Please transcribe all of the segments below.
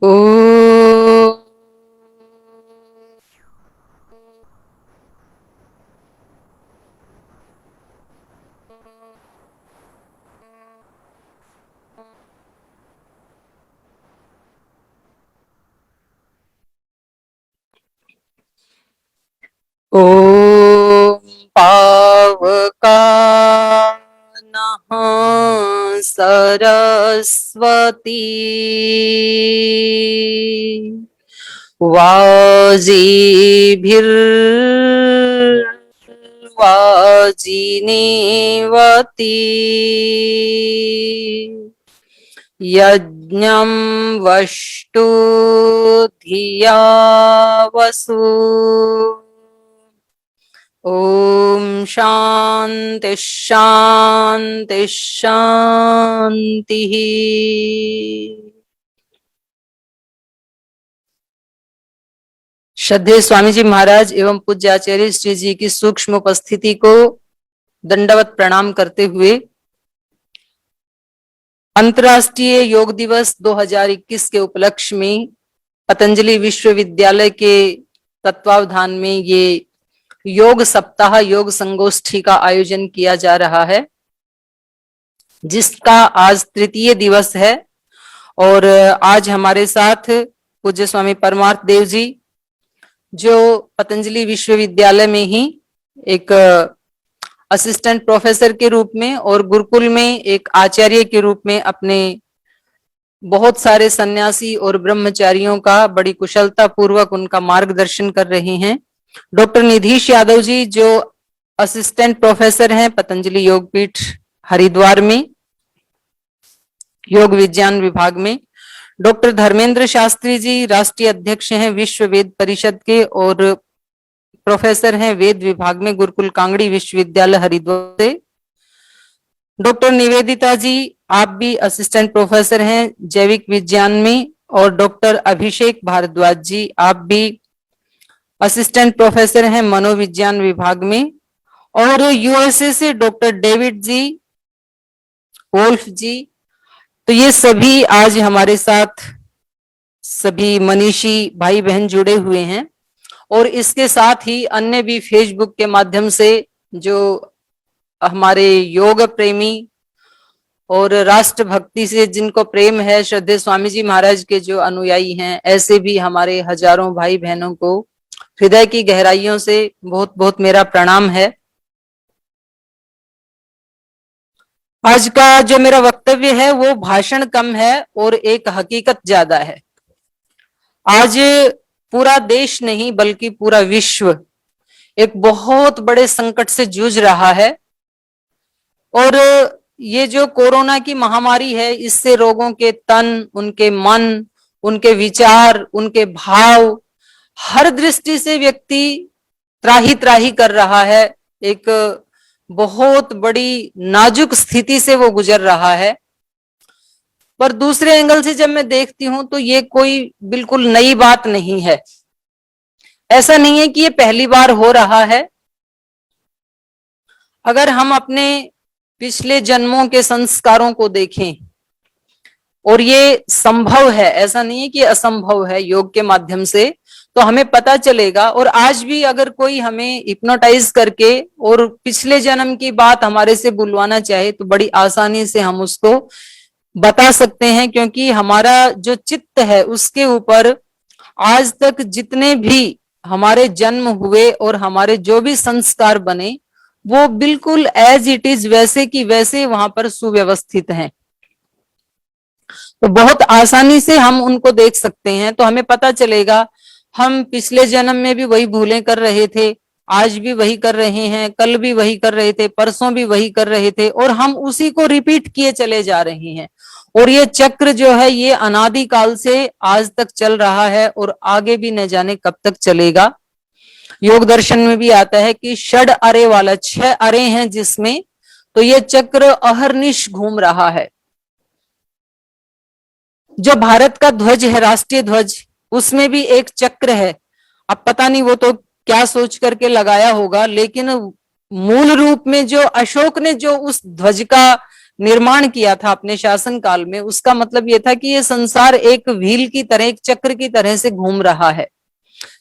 ओ ओम पावकानः सरस्वती वाजिभिर्वाजिनीवती यज्ञं वष्टु धिया वसु। ओम शांति शांति शांति। श्रद्धेय स्वामी जी महाराज एवं पूज्य आचार्य श्री जी की सूक्ष्म उपस्थिति को दंडवत प्रणाम करते हुए अंतर्राष्ट्रीय योग दिवस 2021 के उपलक्ष्य में पतंजलि विश्वविद्यालय के तत्वावधान में ये योग सप्ताह योग संगोष्ठी का आयोजन किया जा रहा है, जिसका आज तृतीय दिवस है। और आज हमारे साथ पूज्य स्वामी परमार्थ देव जी, जो पतंजलि विश्वविद्यालय में ही एक असिस्टेंट प्रोफेसर के रूप में और गुरुकुल में एक आचार्य के रूप में अपने बहुत सारे सन्यासी और ब्रह्मचारियों का बड़ी कुशलता पूर्वक उनका मार्गदर्शन कर रहे हैं। डॉक्टर निधीश यादव जी, जो असिस्टेंट प्रोफेसर हैं पतंजलि योगपीठ हरिद्वार में योग विज्ञान विभाग में। डॉक्टर धर्मेंद्र शास्त्री जी राष्ट्रीय अध्यक्ष हैं विश्व वेद परिषद के और प्रोफेसर हैं वेद विभाग में गुरुकुल कांगड़ी विश्वविद्यालय हरिद्वार से। डॉक्टर निवेदिता जी, आप भी असिस्टेंट प्रोफेसर हैं जैविक विज्ञान में। और डॉक्टर अभिषेक भारद्वाज जी, आप भी असिस्टेंट प्रोफेसर हैं मनोविज्ञान विभाग में। और यूएसए से डॉक्टर डेविड जी वोल्फ जी। तो ये सभी आज हमारे साथ सभी मनीषी भाई बहन जुड़े हुए हैं। और इसके साथ ही अन्य भी फेसबुक के माध्यम से जो हमारे योग प्रेमी और राष्ट्र भक्ति से जिनको प्रेम है, श्रद्धेय स्वामी जी महाराज के जो अनुयायी हैं, ऐसे भी हमारे हजारों भाई बहनों को हृदय की गहराइयों से बहुत बहुत मेरा प्रणाम है। आज का जो मेरा वक्तव्य है वो भाषण कम है और एक हकीकत ज्यादा है। आज पूरा देश नहीं बल्कि पूरा विश्व एक बहुत बड़े संकट से जूझ रहा है। और ये जो कोरोना की महामारी है, इससे लोगों के तन, उनके मन, उनके विचार, उनके भाव, हर दृष्टि से व्यक्ति त्राही त्राही कर रहा है। एक बहुत बड़ी नाजुक स्थिति से वो गुजर रहा है। पर दूसरे एंगल से जब मैं देखती हूं तो ये कोई बिल्कुल नई बात नहीं है। ऐसा नहीं है कि ये पहली बार हो रहा है। अगर हम अपने पिछले जन्मों के संस्कारों को देखें, और ये संभव है, ऐसा नहीं है कि असंभव है योग के माध्यम से, तो हमें पता चलेगा। और आज भी अगर कोई हमें हिप्नोटाइज करके और पिछले जन्म की बात हमारे से बुलवाना चाहे तो बड़ी आसानी से हम उसको बता सकते हैं, क्योंकि हमारा जो चित्त है उसके ऊपर आज तक जितने भी हमारे जन्म हुए और हमारे जो भी संस्कार बने वो बिल्कुल एज इट इज वैसे की वैसे वहां पर सुव्यवस्थित हैं। तो बहुत आसानी से हम उनको देख सकते हैं। तो हमें पता चलेगा हम पिछले जन्म में भी वही भूलें कर रहे थे, आज भी वही कर रहे हैं, कल भी वही कर रहे थे, परसों भी वही कर रहे थे, और हम उसी को रिपीट किए चले जा रहे हैं। और ये चक्र जो है ये अनादिकाल से आज तक चल रहा है और आगे भी न जाने कब तक चलेगा। योग दर्शन में भी आता है कि षड अरे वाला, 6 अरे हैं जिसमें, तो ये चक्र अहरनिश घूम रहा है। जो भारत का ध्वज है, राष्ट्रीय ध्वज, उसमें भी एक चक्र है। अब पता नहीं वो तो क्या सोच करके लगाया होगा, लेकिन मूल रूप में जो अशोक ने जो उस ध्वज का निर्माण किया था अपने शासन काल में, उसका मतलब ये था कि ये संसार एक व्हील की तरह, एक चक्र की तरह से घूम रहा है।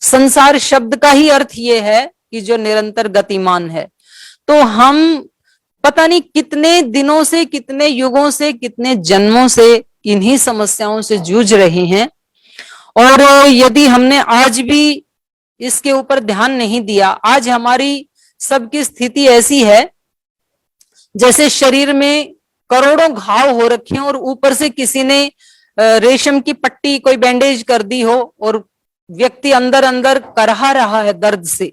संसार शब्द का ही अर्थ ये है कि जो निरंतर गतिमान है। तो हम पता नहीं कितने दिनों से, कितने युगों से, कितने जन्मों से इन्हीं समस्याओं से जूझ रहे हैं। और यदि हमने आज भी इसके ऊपर ध्यान नहीं दिया, आज हमारी सबकी स्थिति ऐसी है जैसे शरीर में करोड़ों घाव हो रखे हैं और ऊपर से किसी ने रेशम की पट्टी, कोई बैंडेज कर दी हो और व्यक्ति अंदर अंदर करहा रहा है दर्द से।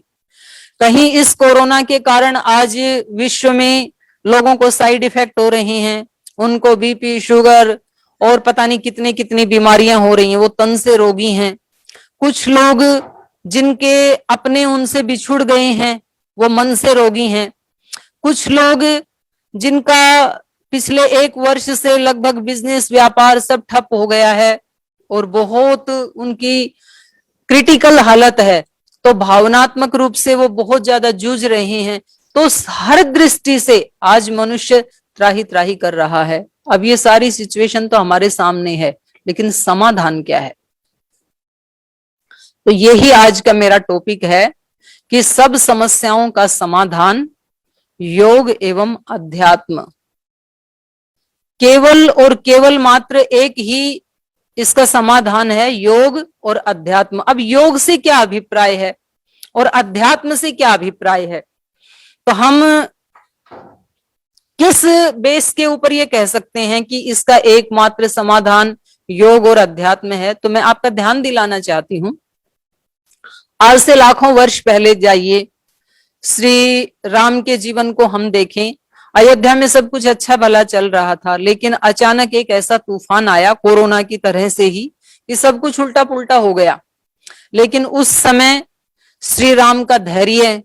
कहीं इस कोरोना के कारण आज विश्व में लोगों को साइड इफेक्ट हो रहे हैं, उनको बीपी, शुगर और पता नहीं कितनी कितनी बीमारियां हो रही हैं, वो तन से रोगी हैं। कुछ लोग जिनके अपने उनसे बिछुड़ गए हैं वो मन से रोगी हैं। कुछ लोग जिनका पिछले 1 वर्ष से लगभग बिजनेस, व्यापार सब ठप हो गया है और बहुत उनकी क्रिटिकल हालत है, तो भावनात्मक रूप से वो बहुत ज्यादा जूझ रहे हैं। तो हर दृष्टि से आज मनुष्य त्राही त्राही कर रहा है। अब ये सारी सिचुएशन तो हमारे सामने है, लेकिन समाधान क्या है? तो यही आज का मेरा टॉपिक है कि सब समस्याओं का समाधान योग एवं अध्यात्म। केवल और केवल मात्र एक ही इसका समाधान है, योग और अध्यात्म। अब योग से क्या अभिप्राय है और अध्यात्म से क्या अभिप्राय है? तो हम किस बेस के ऊपर ये कह सकते हैं कि इसका एकमात्र समाधान योग और अध्यात्म है? तो मैं आपका ध्यान दिलाना चाहती हूं, आज से लाखों वर्ष पहले जाइए, श्री राम के जीवन को हम देखें। अयोध्या में सब कुछ अच्छा भला चल रहा था, लेकिन अचानक एक ऐसा तूफान आया कोरोना की तरह से ही कि सब कुछ उल्टा पुल्टा हो गया। लेकिन उस समय श्री राम का धैर्य,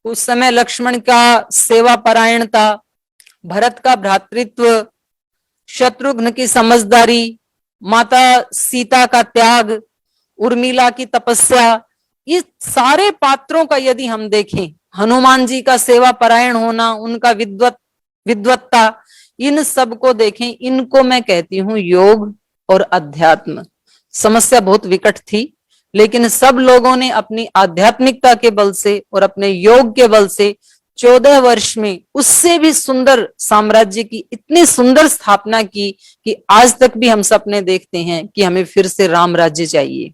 उस समय लक्ष्मण का सेवा परायणता, भरत का भ्रातृत्व, शत्रुघ्न की समझदारी, माता सीता का त्याग, उर्मिला की तपस्या, ये सारे पात्रों का यदि हम देखें, हनुमान जी का सेवा परायण होना, उनका विद्वत्ता, इन सब को देखें, इनको मैं कहती हूं योग और अध्यात्म। समस्या बहुत विकट थी, लेकिन सब लोगों ने अपनी आध्यात्मिकता के बल से और अपने योग के बल से 14 वर्ष में उससे भी सुंदर साम्राज्य की इतनी सुंदर स्थापना की कि आज तक भी हम सपने देखते हैं कि हमें फिर से राम राज्य चाहिए।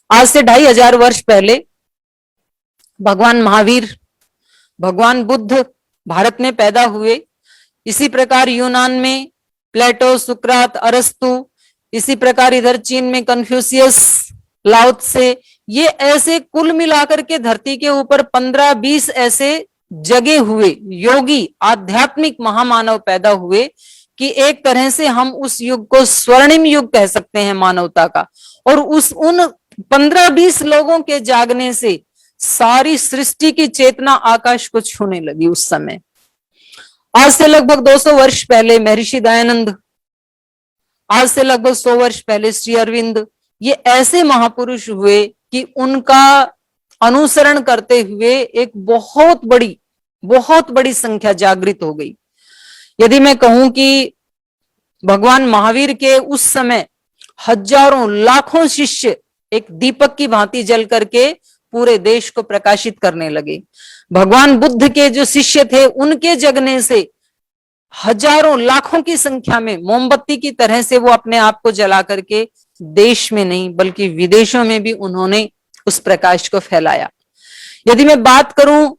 आज से 2500 वर्ष पहले भगवान महावीर, भगवान बुद्ध भारत में पैदा हुए। इसी प्रकार यूनान में प्लेटो, सुकरात, अरस्तु, इसी प्रकार इधर चीन में कन्फ्यूशियस, लाओ त्से, ये ऐसे कुल मिलाकर के धरती के ऊपर 15-20 ऐसे जगे हुए योगी आध्यात्मिक महामानव पैदा हुए कि एक तरह से हम उस युग को स्वर्णिम युग कह सकते हैं मानवता का। और उन 15-20 लोगों के जागने से सारी सृष्टि की चेतना आकाश को छूने लगी। उस समय आज से लगभग 200 वर्ष पहले महर्षि दयानंद, आज से लगभग 100 वर्ष पहले श्री अरविंद, ये ऐसे महापुरुष हुए कि उनका अनुसरण करते हुए एक बहुत बड़ी संख्या जागृत हो गई। यदि मैं कहूं कि भगवान महावीर के उस समय हजारों लाखों शिष्य एक दीपक की भांति जल करके पूरे देश को प्रकाशित करने लगे। भगवान बुद्ध के जो शिष्य थे उनके जगने से हजारों लाखों की संख्या में मोमबत्ती की तरह से वो अपने आप को जला करके देश में नहीं बल्कि विदेशों में भी उन्होंने उस प्रकाश को फैलाया। यदि मैं बात करूं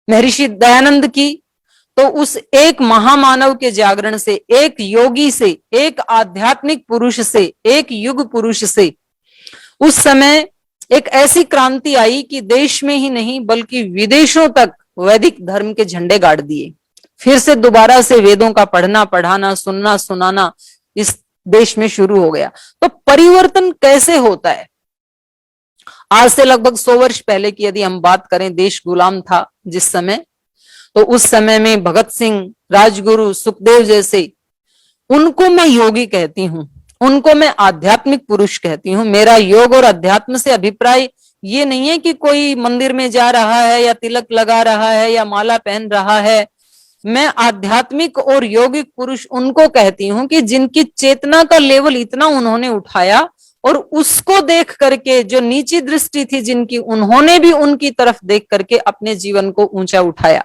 महर्षि दयानंद की, तो उस एक महामानव के जागरण से, एक योगी से, एक आध्यात्मिक पुरुष से, एक युग पुरुष से उस समय एक ऐसी क्रांति आई कि देश में ही नहीं बल्कि विदेशों तक वैदिक धर्म के झंडे गाड़ दिए। फिर से दोबारा से वेदों का पढ़ना, पढ़ाना, सुनना, सुनाना इस देश में शुरू हो गया। तो परिवर्तन कैसे होता है? आज से लगभग 100 वर्ष पहले की यदि हम बात करें, देश गुलाम था जिस समय, तो उस समय में भगत सिंह, राजगुरु, सुखदेव जैसे, उनको मैं योगी कहती हूं, उनको मैं आध्यात्मिक पुरुष कहती हूं। मेरा योग और अध्यात्म से अभिप्राय ये नहीं है कि कोई मंदिर में जा रहा है या तिलक लगा रहा है या माला पहन रहा है। मैं आध्यात्मिक और यौगिक पुरुष उनको कहती हूं कि जिनकी चेतना का लेवल इतना उन्होंने उठाया, और उसको देख करके जो नीची दृष्टि थी जिनकी, उन्होंने भी उनकी तरफ देख करके अपने जीवन को ऊंचा उठाया।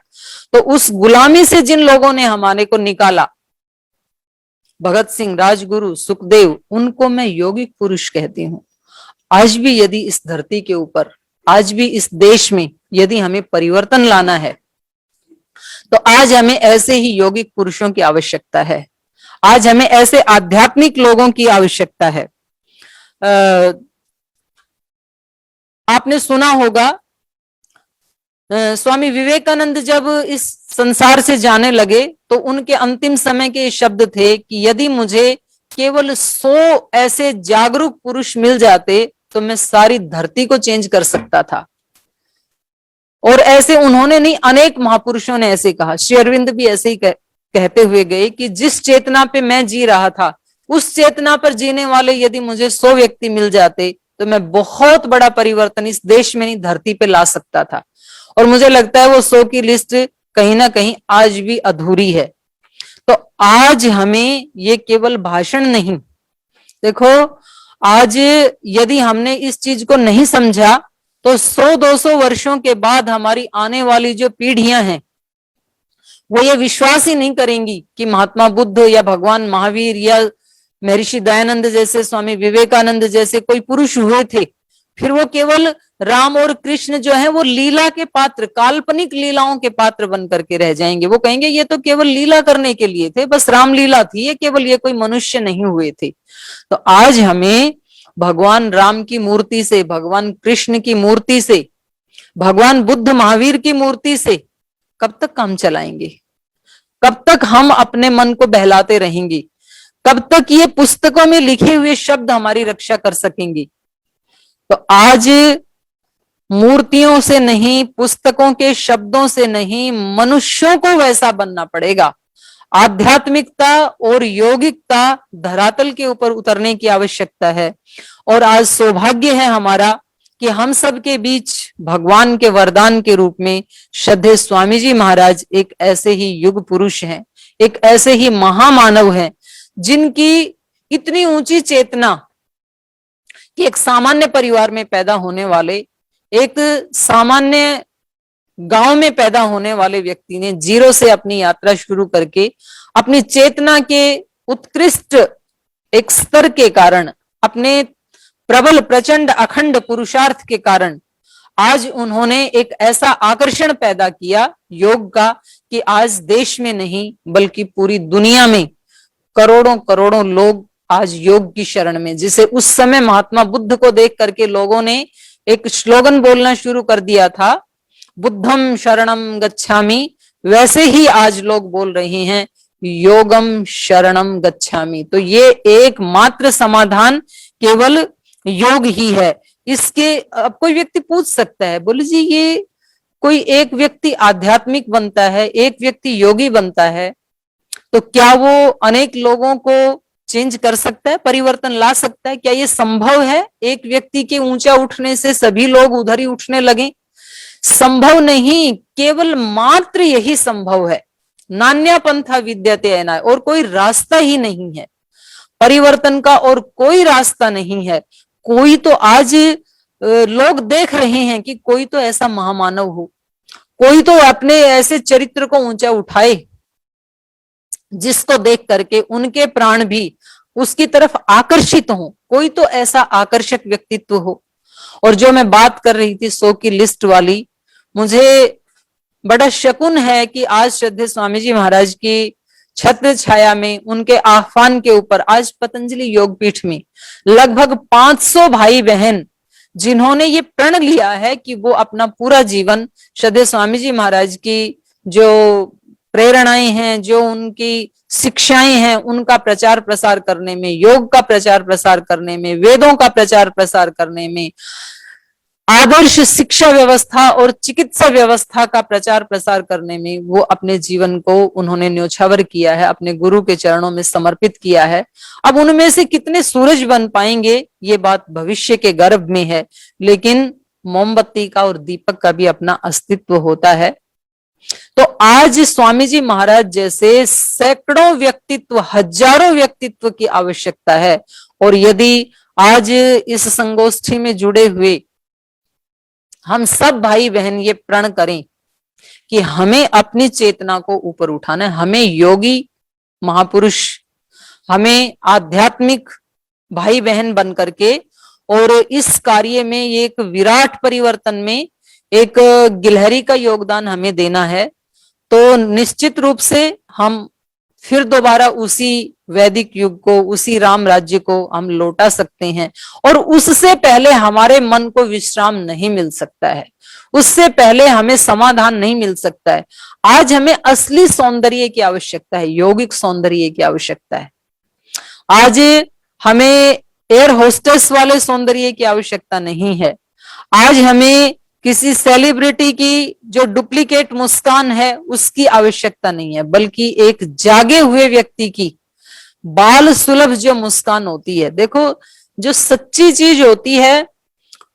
तो उस गुलामी से जिन लोगों ने हमारे को निकाला, भगत सिंह, राजगुरु, सुखदेव, उनको मैं यौगिक पुरुष कहती हूं। आज भी यदि इस धरती के ऊपर, आज भी इस देश में यदि हमें परिवर्तन लाना है, तो आज हमें ऐसे ही यौगिक पुरुषों की आवश्यकता है। आज हमें ऐसे आध्यात्मिक लोगों की आवश्यकता है। आपने सुना होगा, स्वामी विवेकानंद जब इस संसार से जाने लगे तो उनके अंतिम समय के शब्द थे कि यदि मुझे केवल 100 ऐसे जागरूक पुरुष मिल जाते तो मैं सारी धरती को चेंज कर सकता था। और ऐसे उन्होंने नहीं, अनेक महापुरुषों ने ऐसे कहा। श्री अरविंद भी ऐसे ही कहते हुए गए कि जिस चेतना पे मैं जी रहा था, उस चेतना पर जीने वाले यदि मुझे 100 व्यक्ति मिल जाते तो मैं बहुत बड़ा परिवर्तन इस देश में नहीं, धरती पे ला सकता था। और मुझे लगता है वो 100 की लिस्ट कहीं ना कहीं आज भी अधूरी है। तो आज हमें ये केवल भाषण नहीं, देखो आज यदि हमने इस चीज को नहीं समझा तो 100-200 वर्षों के बाद हमारी आने वाली जो पीढ़ियां हैं वो ये विश्वास ही नहीं करेंगी कि महात्मा बुद्ध या भगवान महावीर या महर्षि दयानंद जैसे, स्वामी विवेकानंद जैसे कोई पुरुष हुए थे। फिर वो केवल राम और कृष्ण जो है वो लीला के पात्र, काल्पनिक लीलाओं के पात्र बन करके रह जाएंगे। वो कहेंगे ये तो केवल लीला करने के लिए थे, बस रामलीला थी, ये केवल ये कोई मनुष्य नहीं हुए थे। तो आज हमें भगवान राम की मूर्ति से, भगवान कृष्ण की मूर्ति से, भगवान बुद्ध महावीर की मूर्ति से कब तक काम चलाएंगे? कब तक हम अपने मन को बहलाते रहेंगे? कब तक ये पुस्तकों में लिखे हुए शब्द हमारी रक्षा कर सकेंगे? तो आज मूर्तियों से नहीं, पुस्तकों के शब्दों से नहीं, मनुष्यों को वैसा बनना पड़ेगा। आध्यात्मिकता और यौगिकता धरातल के ऊपर उतरने की आवश्यकता है। और आज सौभाग्य है हमारा कि हम सब के बीच भगवान के वरदान के रूप में श्रद्धेय स्वामी जी महाराज एक ऐसे ही युग पुरुष हैं, एक ऐसे ही महामानव हैं जिनकी इतनी ऊंची चेतना कि एक सामान्य परिवार में पैदा होने वाले, एक सामान्य गांव में पैदा होने वाले व्यक्ति ने जीरो से अपनी यात्रा शुरू करके अपनी चेतना के उत्कृष्ट एक स्तर के कारण, अपने प्रबल प्रचंड अखंड पुरुषार्थ के कारण आज उन्होंने एक ऐसा आकर्षण पैदा किया योग का कि आज देश में नहीं बल्कि पूरी दुनिया में करोड़ों करोड़ों लोग आज योग की शरण में, जिसे उस समय महात्मा बुद्ध को देख करके लोगों ने एक स्लोगन बोलना शुरू कर दिया था, बुद्धम शरणम गच्छामि, वैसे ही आज लोग बोल रहे हैं योगम शरणम गच्छामि। तो ये एकमात्र समाधान केवल योग ही है। इसके अब कोई व्यक्ति पूछ सकता है, बोले जी ये कोई एक व्यक्ति आध्यात्मिक बनता है, एक व्यक्ति योगी बनता है, तो क्या वो अनेक लोगों को चेंज कर सकता है, परिवर्तन ला सकता है? क्या ये संभव है एक व्यक्ति के ऊंचा उठने से सभी लोग उधर ही उठने लगे? संभव नहीं, केवल मात्र यही संभव है। नान्या पंथा विद्यते अनाय, और कोई रास्ता ही नहीं है परिवर्तन का, और कोई रास्ता नहीं है। कोई तो आज लोग देख रहे हैं कि कोई तो ऐसा महामानव हो, कोई तो अपने ऐसे चरित्र को ऊंचा उठाए जिसको देख करके उनके प्राण भी उसकी तरफ आकर्षित हो, कोई तो ऐसा आकर्षक व्यक्तित्व हो। और जो मैं बात कर रही थी 100 की लिस्ट वाली, मुझे बड़ा शकुन है कि आज श्रद्धेय स्वामी जी महाराज की छत्र छाया में, उनके आह्वान के ऊपर आज पतंजलि योगपीठ में लगभग 500 भाई बहन जिन्होंने ये प्रण लिया है कि वो अपना पूरा जीवन श्रद्धेय स्वामी जी महाराज की जो प्रेरणाएं हैं, जो उनकी शिक्षाएं हैं, उनका प्रचार प्रसार करने में, योग का प्रचार प्रसार करने में, वेदों का प्रचार प्रसार करने में, आदर्श शिक्षा व्यवस्था और चिकित्सा व्यवस्था का प्रचार प्रसार करने में वो अपने जीवन को उन्होंने न्योछावर किया है, अपने गुरु के चरणों में समर्पित किया है। अब उनमें से कितने सूरज बन पाएंगे ये बात भविष्य के गर्भ में है, लेकिन मोमबत्ती का और दीपक का भी अपना अस्तित्व होता है। तो आज स्वामी जी महाराज जैसे सैकड़ों व्यक्तित्व, हजारों व्यक्तित्व की आवश्यकता है। और यदि आज इस संगोष्ठी में जुड़े हुए हम सब भाई बहन ये प्रण करें कि हमें अपनी चेतना को ऊपर उठाना है, हमें योगी महापुरुष, हमें आध्यात्मिक भाई बहन बन करके और इस कार्य में एक विराट परिवर्तन में एक गिलहरी का योगदान हमें देना है, तो निश्चित रूप से हम फिर दोबारा उसी वैदिक युग को, उसी राम राज्य को हम लौटा सकते हैं। और उससे पहले हमारे मन को विश्राम नहीं मिल सकता है, उससे पहले हमें समाधान नहीं मिल सकता है। आज हमें असली सौंदर्य की आवश्यकता है, यौगिक सौंदर्य की आवश्यकता है। आज हमें एयर होस्टेस वाले सौंदर्य की आवश्यकता नहीं है। आज हमें किसी सेलिब्रिटी की जो डुप्लीकेट मुस्कान है उसकी आवश्यकता नहीं है, बल्कि एक जागे हुए व्यक्ति की बाल सुलभ जो मुस्कान होती है। देखो, जो सच्ची चीज होती है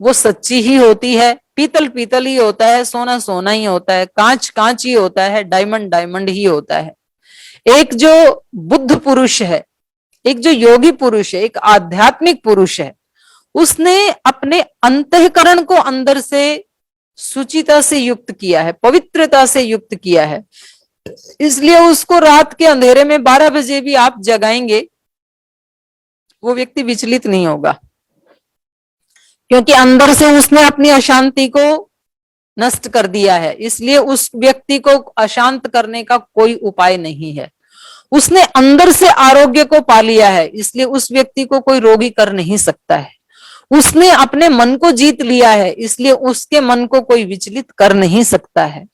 वो सच्ची ही होती है, पीतल पीतल ही होता है, सोना सोना ही होता है, कांच कांच ही होता है, डायमंड डायमंड ही होता है। एक जो बुद्ध पुरुष है, एक जो योगी पुरुष है, एक आध्यात्मिक पुरुष है, उसने अपने अंतःकरण को अंदर से सुचिता से युक्त किया है, पवित्रता से युक्त किया है। इसलिए उसको रात के अंधेरे में 12 बजे भी आप जगाएंगे, वो व्यक्ति विचलित नहीं होगा, क्योंकि अंदर से उसने अपनी अशांति को नष्ट कर दिया है। इसलिए उस व्यक्ति को अशांत करने का कोई उपाय नहीं है। उसने अंदर से आरोग्य को पा लिया है, इसलिए उस व्यक्ति को कोई रोगी कर नहीं सकता है। उसने अपने मन को जीत लिया है, इसलिए उसके मन को कोई विचलित कर नहीं सकता है।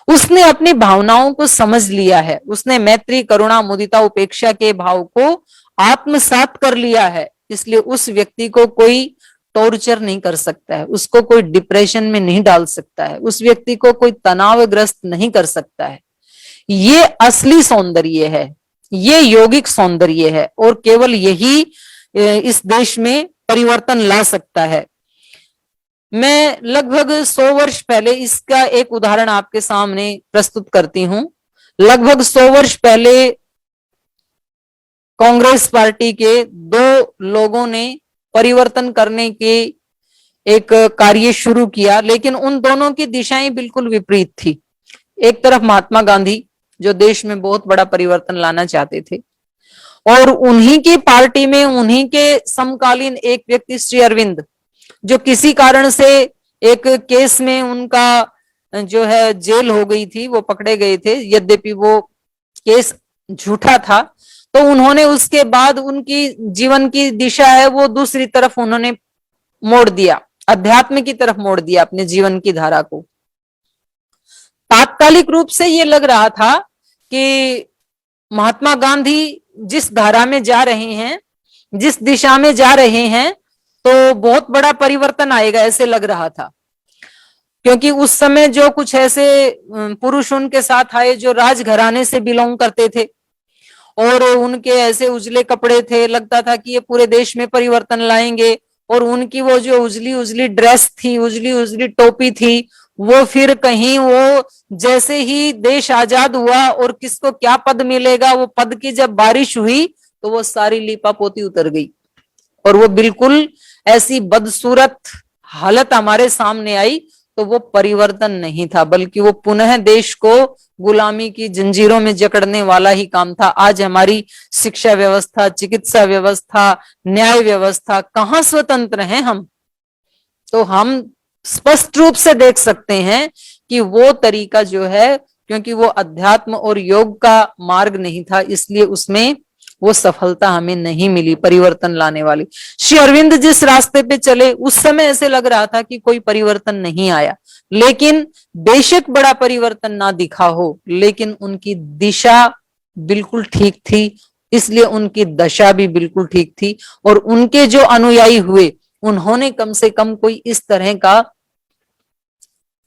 उसने अपनी भावनाओं को समझ लिया है, उसने मैत्री करुणा मुदिता उपेक्षा के भाव को आत्मसात कर लिया है, इसलिए उस व्यक्ति को कोई टॉर्चर नहीं कर सकता है, उसको कोई डिप्रेशन में नहीं डाल सकता है, उस व्यक्ति को कोई तनावग्रस्त नहीं कर सकता है। ये असली सौंदर्य है, ये यौगिक सौंदर्य है, और केवल यही इस देश में परिवर्तन ला सकता है। मैं लगभग 100 वर्ष पहले इसका एक उदाहरण आपके सामने प्रस्तुत करती हूं। लगभग 100 वर्ष पहले कांग्रेस पार्टी के 2 लोगों ने परिवर्तन करने के एक कार्य शुरू किया, लेकिन उन दोनों की दिशाएं बिल्कुल विपरीत थी। एक तरफ महात्मा गांधी, जो देश में बहुत बड़ा परिवर्तन लाना चाहते थे, और उन्हीं की पार्टी में उन्हीं के समकालीन एक व्यक्ति श्री अरविंद, जो किसी कारण से एक केस में उनका जो है जेल हो गई थी, वो पकड़े गए थे, यद्यपि वो केस झूठा था। तो उन्होंने उसके बाद उनकी जीवन की दिशा है वो दूसरी तरफ उन्होंने मोड़ दिया, अध्यात्म की तरफ मोड़ दिया अपने जीवन की धारा को। तात्कालिक रूप से ये लग रहा था कि महात्मा गांधी जिस धारा में जा रहे हैं, जिस दिशा में जा रहे हैं, तो बहुत बड़ा परिवर्तन आएगा, ऐसे लग रहा था। क्योंकि उस समय जो कुछ ऐसे पुरुष उनके साथ आए जो राजघराने से बिलोंग करते थे, और उनके ऐसे उजले कपड़े थे, लगता था कि ये पूरे देश में परिवर्तन लाएंगे। और उनकी वो जो उजली उजली ड्रेस थी, उजली उजली टोपी थी, वो फिर कहीं वो जैसे ही देश आजाद हुआ और किसको क्या पद मिलेगा, वो पद की जब बारिश हुई तो वो सारी लीपापोती उतर गई, और वो बिल्कुल ऐसी बदसूरत हालत हमारे सामने आई। तो वो परिवर्तन नहीं था, बल्कि वो पुनः देश को गुलामी की जंजीरों में जकड़ने वाला ही काम था। आज हमारी शिक्षा व्यवस्था, चिकित्सा व्यवस्था, न्याय व्यवस्था, कहाँ स्वतंत्र हैं हम? तो हम स्पष्ट रूप से देख सकते हैं कि वो तरीका जो है, क्योंकि वो अध्यात्म और योग का मार्ग नहीं था, इसलिए उसमें वो सफलता हमें नहीं मिली परिवर्तन लाने वाली। श्री अरविंद जिस रास्ते पे चले, उस समय ऐसे लग रहा था कि कोई परिवर्तन नहीं आया, लेकिन बेशक बड़ा परिवर्तन ना दिखा हो, लेकिन उनकी दिशा बिल्कुल ठीक थी, इसलिए उनकी दशा भी बिल्कुल ठीक थी। और उनके जो अनुयायी हुए, उन्होंने कम से कम कोई इस तरह का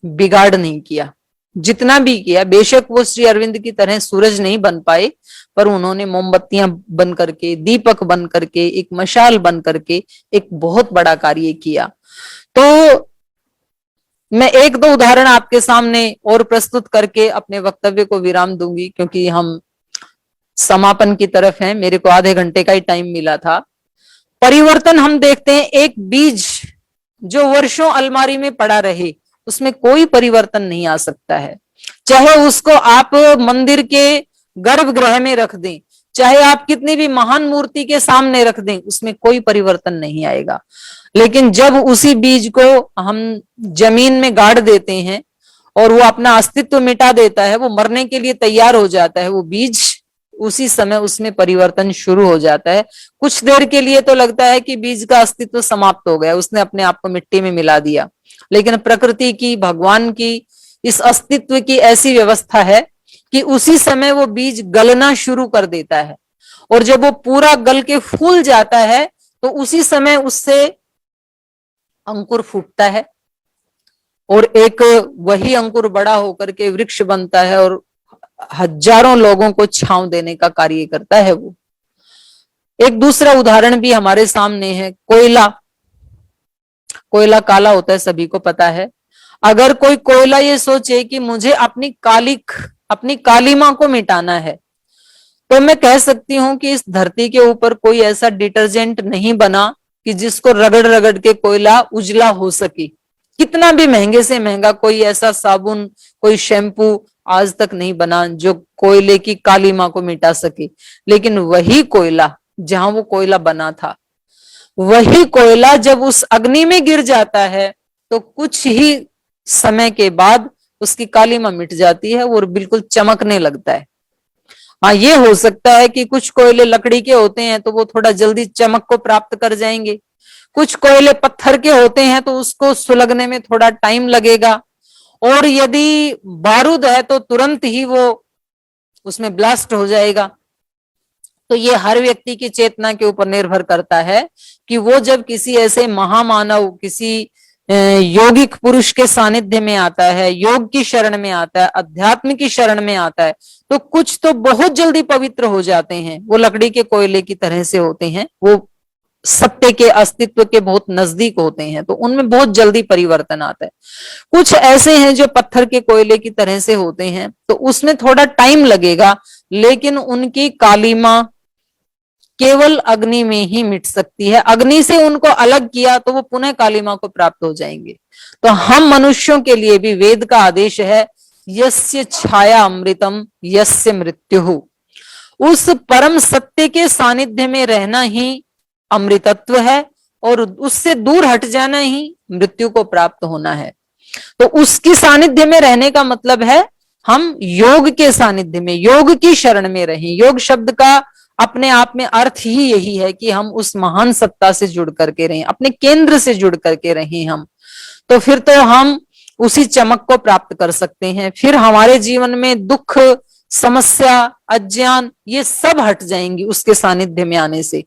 बिगाड़ नहीं किया। जितना भी किया, बेशक वो श्री अरविंद की तरह सूरज नहीं बन पाए, पर उन्होंने मोमबत्तियां बन करके, दीपक बन करके, एक मशाल बन करके एक बहुत बड़ा कार्य किया। तो मैं एक दो उदाहरण आपके सामने और प्रस्तुत करके अपने वक्तव्य को विराम दूंगी, क्योंकि हम समापन की तरफ हैं। मेरे को आधे घंटे का ही टाइम मिला था। परिवर्तन हम देखते हैं, एक बीज जो वर्षों अलमारी में पड़ा रहे, उसमें कोई परिवर्तन नहीं आ सकता है। चाहे उसको आप मंदिर के गर्भगृह में रख दें, चाहे आप कितनी भी महान मूर्ति के सामने रख दें, उसमें कोई परिवर्तन नहीं आएगा। लेकिन जब उसी बीज को हम जमीन में गाड़ देते हैं और वो अपना अस्तित्व मिटा देता है, वो मरने के लिए तैयार हो जाता है, वो बीज, उसी समय उसमें परिवर्तन शुरू हो जाता है। कुछ देर के लिए तो लगता है कि बीज का अस्तित्व समाप्त हो गया, उसने अपने आप को मिट्टी में मिला दिया, लेकिन प्रकृति की, भगवान की इस अस्तित्व की ऐसी व्यवस्था है कि उसी समय वो बीज गलना शुरू कर देता है, और जब वो पूरा गल के फूल जाता है तो उसी समय उससे अंकुर फूटता है, और एक वही अंकुर बड़ा होकर के वृक्ष बनता है और हजारों लोगों को छांव देने का कार्य करता है वो। एक दूसरा उदाहरण भी हमारे सामने है, कोयला। कोयला काला होता है, सभी को पता है। अगर कोई कोयला ये सोचे कि मुझे अपनी कालिक, अपनी कालिमा को मिटाना है, तो मैं कह सकती हूं कि इस धरती के ऊपर कोई ऐसा डिटर्जेंट नहीं बना कि जिसको रगड़ रगड़ के कोयला उजला हो सके। कितना भी महंगे से महंगा कोई ऐसा साबुन, कोई शैम्पू आज तक नहीं बना जो कोयले की कालिमा को मिटा सके। लेकिन वही कोयला, जहां वो कोयला बना था, वही कोयला जब उस अग्नि में गिर जाता है तो कुछ ही समय के बाद उसकी कालिमा मिट जाती है और बिल्कुल चमकने लगता है। हाँ, ये हो सकता है कि कुछ कोयले लकड़ी के होते हैं तो वो थोड़ा जल्दी चमक को प्राप्त कर जाएंगे, कुछ कोयले पत्थर के होते हैं तो उसको सुलगने में थोड़ा टाइम लगेगा, और यदि बारूद है तो तुरंत ही वो उसमें ब्लास्ट हो जाएगा। तो ये हर व्यक्ति की चेतना के ऊपर निर्भर करता है कि वो जब किसी ऐसे महामानव, किसी यौगिक पुरुष के सानिध्य में आता है, योग की शरण में आता है, अध्यात्म की शरण में आता है, तो कुछ तो बहुत जल्दी पवित्र हो जाते हैं, वो लकड़ी के कोयले की तरह से होते हैं, वो सत्य के अस्तित्व के बहुत नजदीक होते हैं, तो उनमें बहुत जल्दी परिवर्तन आता है। कुछ ऐसे हैं जो पत्थर के कोयले की तरह से होते हैं, तो उसमें थोड़ा टाइम लगेगा, लेकिन उनकी कालिमा केवल अग्नि में ही मिट सकती है। अग्नि से उनको अलग किया तो वो पुनः कालिमा को प्राप्त हो जाएंगे। तो हम मनुष्यों के लिए भी वेद का आदेश है, यस्य छाया अमृतम यस्य मृत्यु। उस परम सत्य के सानिध्य में रहना ही अमृतत्व है, और उससे दूर हट जाना ही मृत्यु को प्राप्त होना है। तो उसकी सानिध्य में रहने का मतलब है हम योग के सानिध्य में, योग की शरण में रहें। योग शब्द का अपने आप में अर्थ ही यही है कि हम उस महान सत्ता से जुड़ करके रहें, अपने केंद्र से जुड़ करके रहें हम, तो फिर तो हम उसी चमक को प्राप्त कर सकते हैं। फिर हमारे जीवन में दुख, समस्या, अज्ञान, ये सब हट जाएंगी उसके सानिध्य में आने से।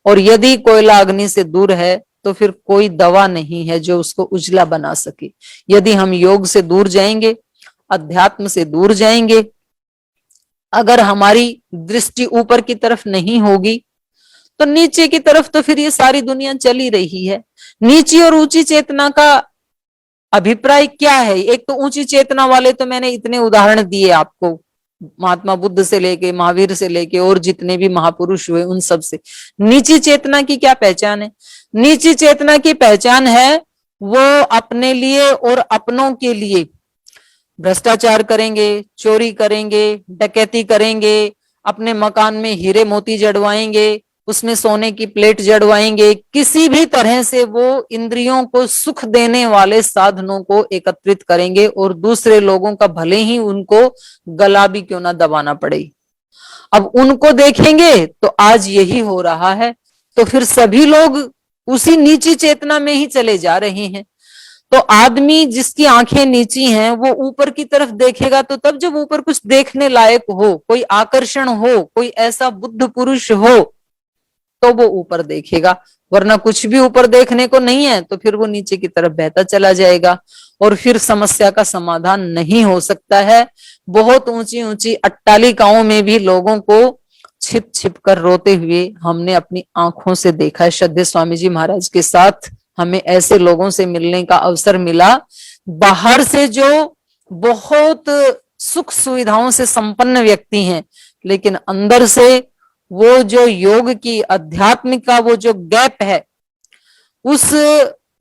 और यदि कोयला अग्नि से दूर है तो फिर कोई दवा नहीं है जो उसको उजला बना सके। यदि हम योग से दूर जाएंगे, अध्यात्म से दूर जाएंगे, अगर हमारी दृष्टि ऊपर की तरफ नहीं होगी तो नीचे की तरफ तो फिर ये सारी दुनिया चली रही है। नीची और ऊंची चेतना का अभिप्राय क्या है? एक तो ऊंची चेतना वाले तो मैंने इतने उदाहरण दिए आपको, महात्मा बुद्ध से लेके, महावीर से लेके और जितने भी महापुरुष हुए उन सब से। नीची चेतना की क्या पहचान है? नीची चेतना की पहचान है वो अपने लिए और अपनों के लिए भ्रष्टाचार करेंगे, चोरी करेंगे, डकैती करेंगे, अपने मकान में हीरे मोती जड़वाएंगे, उसमें सोने की प्लेट जड़वाएंगे, किसी भी तरह से वो इंद्रियों को सुख देने वाले साधनों को एकत्रित करेंगे, और दूसरे लोगों का भले ही उनको गला भी क्यों ना दबाना पड़े। अब उनको देखेंगे तो आज यही हो रहा है, तो फिर सभी लोग उसी नीची चेतना में ही चले जा रहे हैं। तो आदमी जिसकी आंखें नीची हैं वो ऊपर की तरफ देखेगा, तो तब जब ऊपर कुछ देखने लायक हो, कोई आकर्षण हो, कोई ऐसा बुद्ध पुरुष हो, तो वो ऊपर देखेगा, वरना कुछ भी ऊपर देखने को नहीं है तो फिर वो नीचे की तरफ बहता चला जाएगा, और फिर समस्या का समाधान नहीं हो सकता है। बहुत ऊंची ऊंची अट्टालिकाओं में भी लोगों को छिप छिप कर रोते हुए हमने अपनी आंखों से देखा है। श्रद्धेय स्वामी जी महाराज के साथ हमें ऐसे लोगों से मिलने का अवसर मिला बाहर से जो बहुत सुख सुविधाओं से संपन्न व्यक्ति हैं, लेकिन अंदर से वो जो योग की अध्यात्म का वो जो गैप है, उस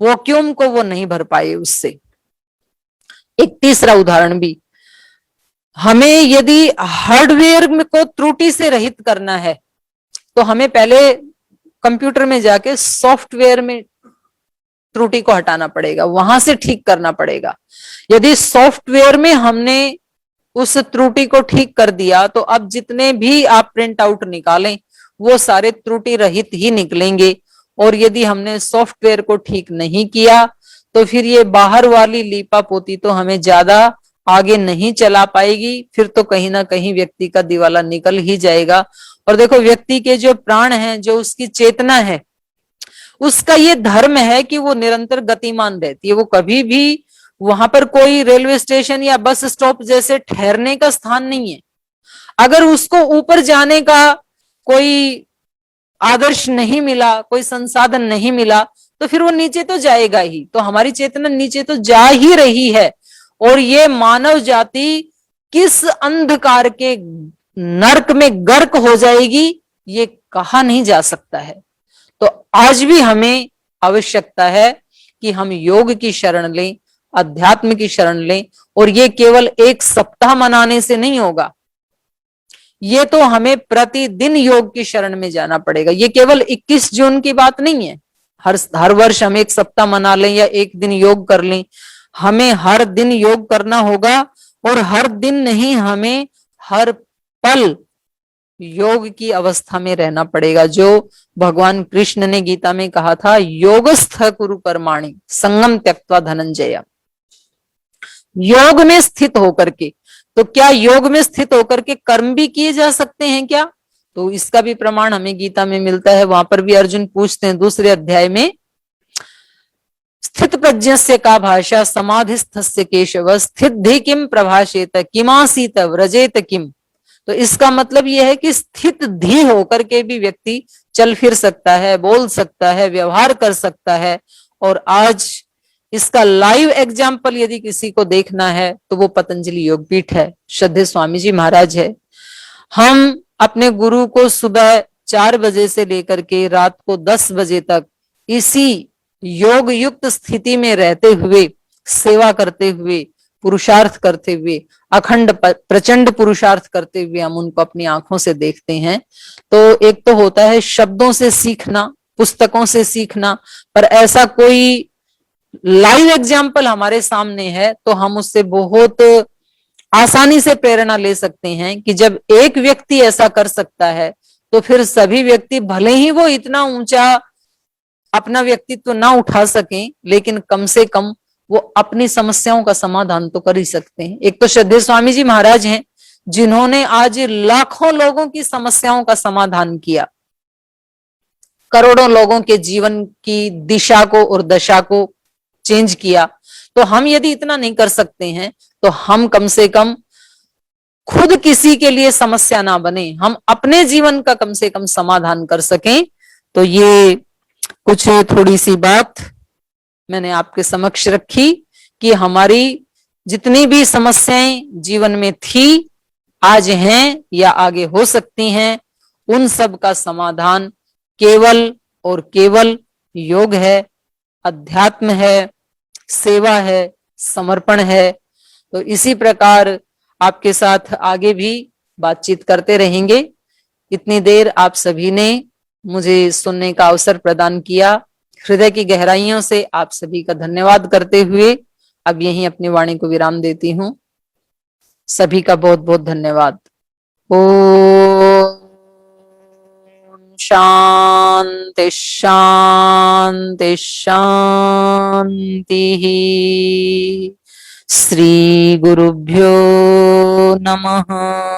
वॉक्यूम को वो नहीं भर पाए उससे। एक तीसरा उदाहरण भी, हमें यदि हार्डवेयर को त्रुटि से रहित करना है तो हमें पहले कंप्यूटर में जाके सॉफ्टवेयर में त्रुटि को हटाना पड़ेगा, वहां से ठीक करना पड़ेगा। यदि सॉफ्टवेयर में हमने उस त्रुटि को ठीक कर दिया तो अब जितने भी आप प्रिंट आउट निकालें वो सारे त्रुटि रहित ही निकलेंगे। और यदि हमने सॉफ्टवेयर को ठीक नहीं किया तो फिर ये बाहर वाली लीपा पोती तो हमें ज्यादा आगे नहीं चला पाएगी, फिर तो कहीं ना कहीं व्यक्ति का दिवाला निकल ही जाएगा। और देखो, व्यक्ति के जो प्राण हैं, जो उसकी चेतना है, उसका ये धर्म है कि वो निरंतर गतिमान रहती है। वो कभी भी वहां पर कोई रेलवे स्टेशन या बस स्टॉप जैसे ठहरने का स्थान नहीं है। अगर उसको ऊपर जाने का कोई आदर्श नहीं मिला, कोई संसाधन नहीं मिला, तो फिर वो नीचे तो जाएगा ही। तो हमारी चेतना नीचे तो जा ही रही है। और ये मानव जाति किस अंधकार के नरक में गर्क हो जाएगी, ये कहा नहीं जा सकता है। तो आज भी हमें आवश्यकता है कि हम योग की शरण लें, अध्यात्म की शरण लें। और ये केवल एक सप्ताह मनाने से नहीं होगा, ये तो हमें प्रतिदिन योग की शरण में जाना पड़ेगा। ये केवल 21 जून की बात नहीं है, हर वर्ष हम एक सप्ताह मना लें या एक दिन योग कर लें। हमें हर दिन योग करना होगा, और हर दिन नहीं, हमें हर पल योग की अवस्था में रहना पड़ेगा। जो भगवान कृष्ण ने गीता में कहा था, योगस्थ कुरु कर्माणि संगम त्यक्त्वा धनंजय। योग में स्थित होकर के, तो क्या योग में स्थित होकर के कर्म भी किए जा सकते हैं क्या? तो इसका भी प्रमाण हमें गीता में मिलता है। वहां पर भी अर्जुन पूछते हैं दूसरे अध्याय में, स्थित प्रज्ञस्य का भाषा समाधिस्थस्य केशव स्थित किम प्रभाषेत किमासीत व्रजेत किम। तो इसका मतलब यह है कि स्थित धी होकर के भी व्यक्ति चल फिर सकता है, बोल सकता है, व्यवहार कर सकता है। और आज इसका लाइव एग्जाम्पल यदि किसी को देखना है तो वो पतंजलि योगपीठ है, श्रद्धेय स्वामी जी महाराज है। हम अपने गुरु को सुबह 4 बजे से लेकर के रात को 10 बजे तक इसी योग युक्त स्थिति में रहते हुए, सेवा करते हुए, पुरुषार्थ करते हुए, अखंड प्रचंड पुरुषार्थ करते हुए हम उनको अपनी आंखों से देखते हैं। तो एक तो होता है शब्दों से सीखना, पुस्तकों से सीखना, पर ऐसा कोई लाइव एग्जाम्पल हमारे सामने है तो हम उससे बहुत आसानी से प्रेरणा ले सकते हैं कि जब एक व्यक्ति ऐसा कर सकता है तो फिर सभी व्यक्ति, भले ही वो इतना ऊंचा अपना व्यक्तित्व ना उठा सकें, लेकिन कम से कम वो अपनी समस्याओं का समाधान तो कर ही सकते हैं। एक तो श्रद्धेय स्वामी जी महाराज हैं जिन्होंने आज लाखों लोगों की समस्याओं का समाधान किया, करोड़ों लोगों के जीवन की दिशा को और दशा को चेंज किया। तो हम यदि इतना नहीं कर सकते हैं तो हम कम से कम खुद किसी के लिए समस्या ना बने, हम अपने जीवन का कम से कम समाधान कर सकें। तो ये कुछ थोड़ी सी बात मैंने आपके समक्ष रखी कि हमारी जितनी भी समस्याएं जीवन में थी, आज हैं या आगे हो सकती हैं, उन सब का समाधान केवल और केवल योग है, अध्यात्म है, सेवा है, समर्पण है। तो इसी प्रकार आपके साथ आगे भी बातचीत करते रहेंगे। इतनी देर आप सभी ने मुझे सुनने का अवसर प्रदान किया, हृदय की गहराइयों से आप सभी का धन्यवाद करते हुए अब यहीं अपनी वाणी को विराम देती हूं। सभी का बहुत बहुत धन्यवाद। ओम शांति शांति शांति। श्री गुरुभ्यो नमः।